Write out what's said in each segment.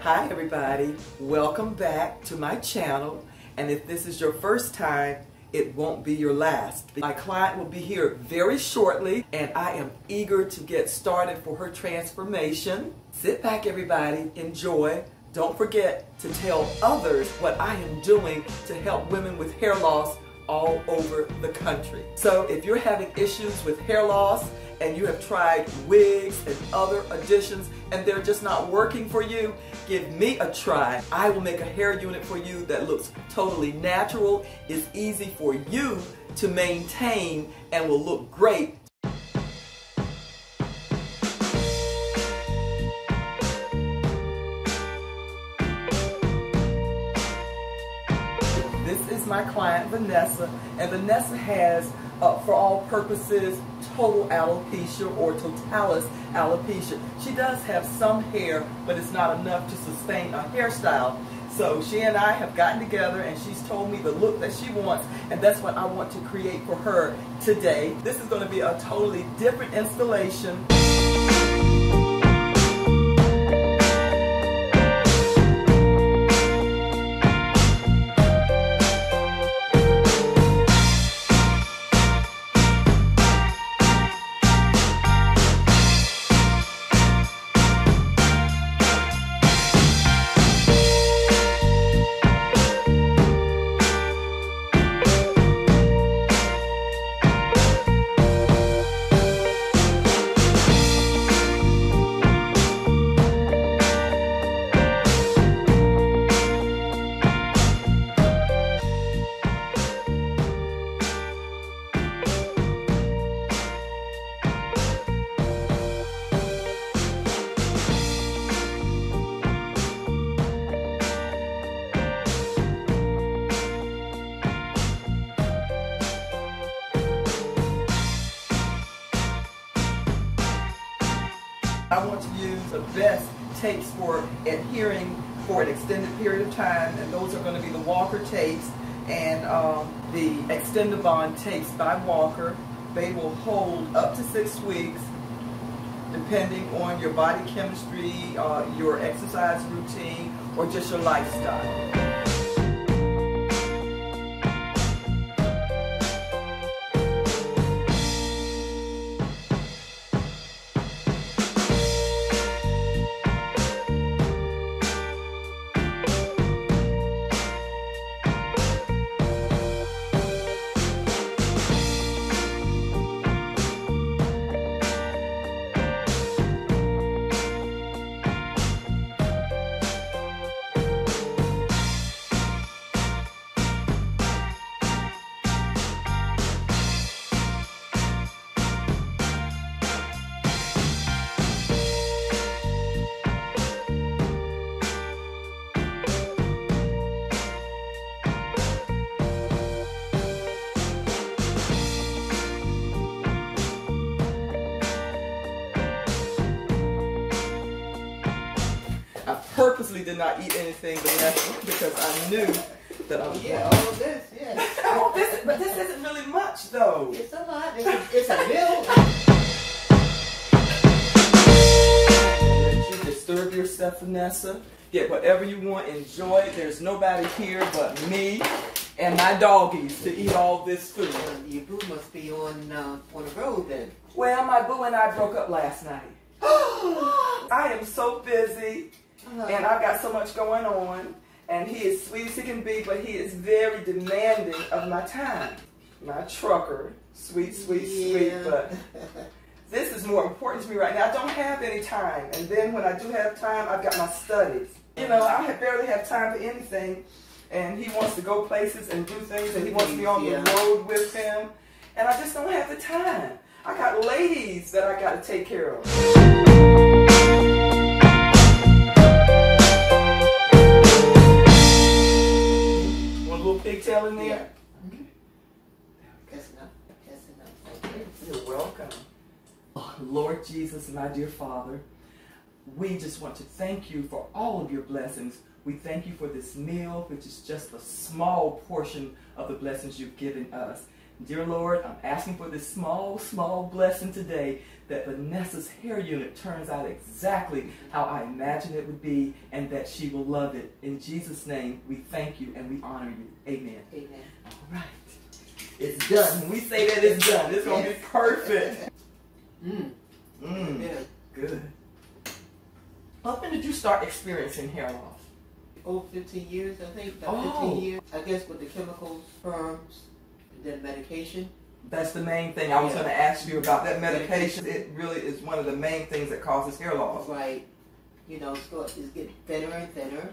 Hi everybody, welcome back to my channel, and if this is your first time, it won't be your last. My client will be here very shortly, and I am eager to get started for her transformation. Sit back everybody, enjoy. Don't forget to tell others what I am doing to help women with hair loss all over the country. So if you're having issues with hair loss and you have tried wigs and other additions and they're just not working for you, give me a try. I will make a hair unit for you that looks totally natural, is easy for you to maintain, and will look great. This is my client Vanessa, and Vanessa has, for all purposes, total alopecia or Totalis alopecia. She does have some hair, but it's not enough to sustain a hairstyle. So she and I have gotten together and she's told me the look that she wants, and that's what I want to create for her today. This is going to be a totally different installation. I want to use the best tapes for adhering for an extended period of time, and those are going to be the Walker tapes and the Extendabond tapes by Walker. They will hold up to 6 weeks depending on your body chemistry, your exercise routine, or just your lifestyle. I purposely did not eat anything because I knew that I was all of this, yes. But this isn't really much, though. It's a lot. It's a little. Let you disturb yourself, Vanessa. Get whatever you want. Enjoy. There's nobody here but me and my doggies to eat all this food. Your boo must be on the road then. Well, my boo and I broke up last night. I am so busy. And I've got so much going on, and he is sweet as he can be, but he is very demanding of my time. My trucker, sweet, but this is more important to me right now. I don't have any time, and then when I do have time, I've got my studies. You know, I barely have time for anything, and he wants to go places and do things, and he wants to be on the road with him, and I just don't have the time. I got ladies that I got to take care of. Pigtail in there? Yeah. That's enough. That's enough. Thank you. You're welcome. Oh, Lord Jesus, my dear Father, we just want to thank you for all of your blessings. We thank you for this meal, which is just a small portion of the blessings you've given us. Dear Lord, I'm asking for this small blessing today, that Vanessa's hair unit turns out exactly how I imagine it would be, and that she will love it. In Jesus' name, we thank you and we honor you. Amen. Amen. All right. It's done. When we say that it's done, it's going to be perfect. Good. When did you start experiencing hair loss? Over 15 years, I think. About 15 years. I guess with the chemicals, perms, and then medication. That's the main thing. I was going to ask you about that medication. It really is one of the main things that causes hair loss. Right. You know, so it's getting thinner and thinner.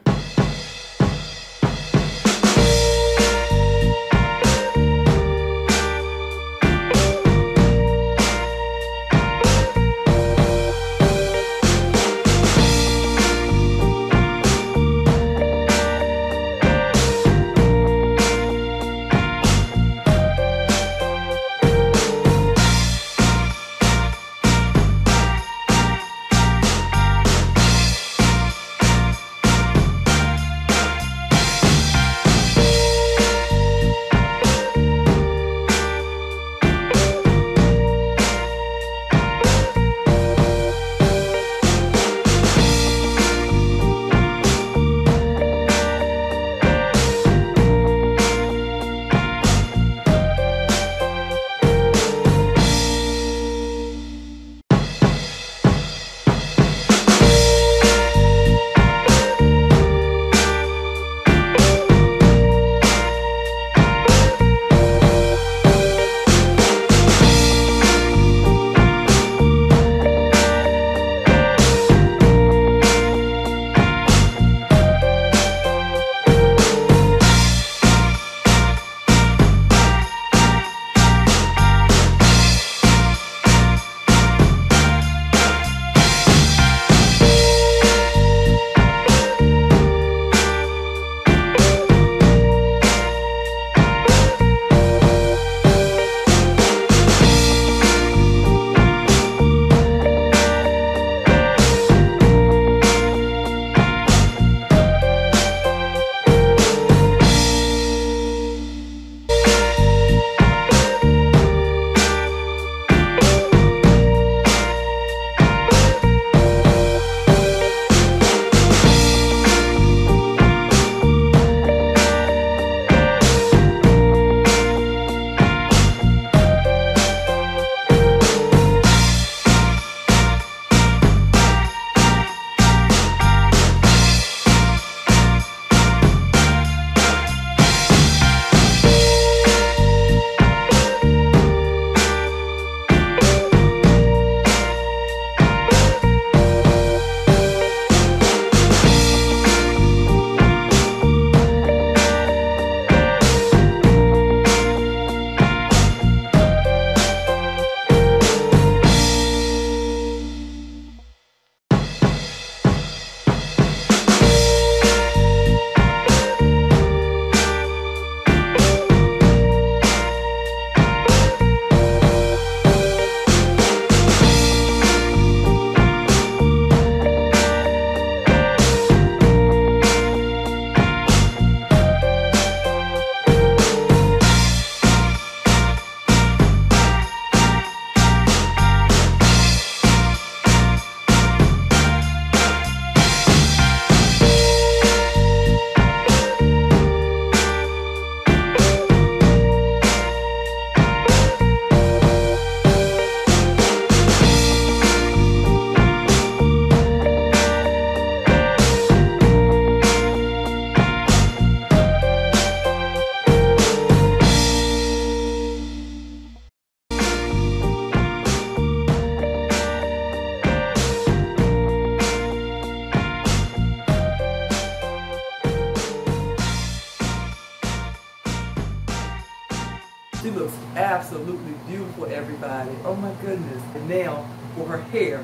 She looks absolutely beautiful, everybody. Oh my goodness. And now for her hair.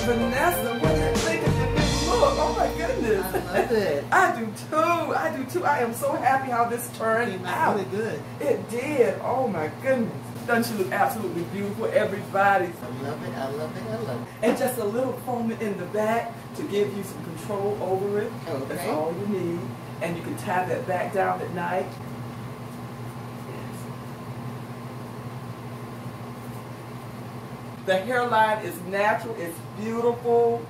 Vanessa, what do you think of your new look? Oh my goodness. I love it. I do too. I do too. I am so happy how this turned Came out. really good. It did. Oh my goodness. Doesn't she look absolutely beautiful? Everybody. I love it. I love it. I love it. And just a little foam in the back to give you some control over it. Okay. That's all you need. And you can tie that back down at night. The hairline is natural, it's beautiful.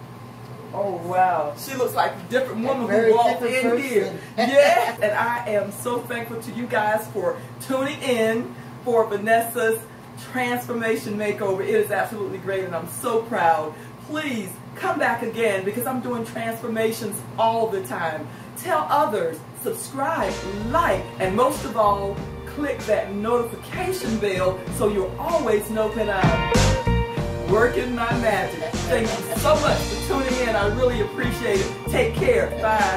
Oh wow. She looks like a different woman who walked in here. Yes. And I am so thankful to you guys for tuning in for Vanessa's transformation makeover. It is absolutely great and I'm so proud. Please come back again because I'm doing transformations all the time. Tell others, subscribe, like, and most of all, click that notification bell so you'll always know when I'm working my magic. Thank you so much for tuning in. I really appreciate it. Take care. Bye.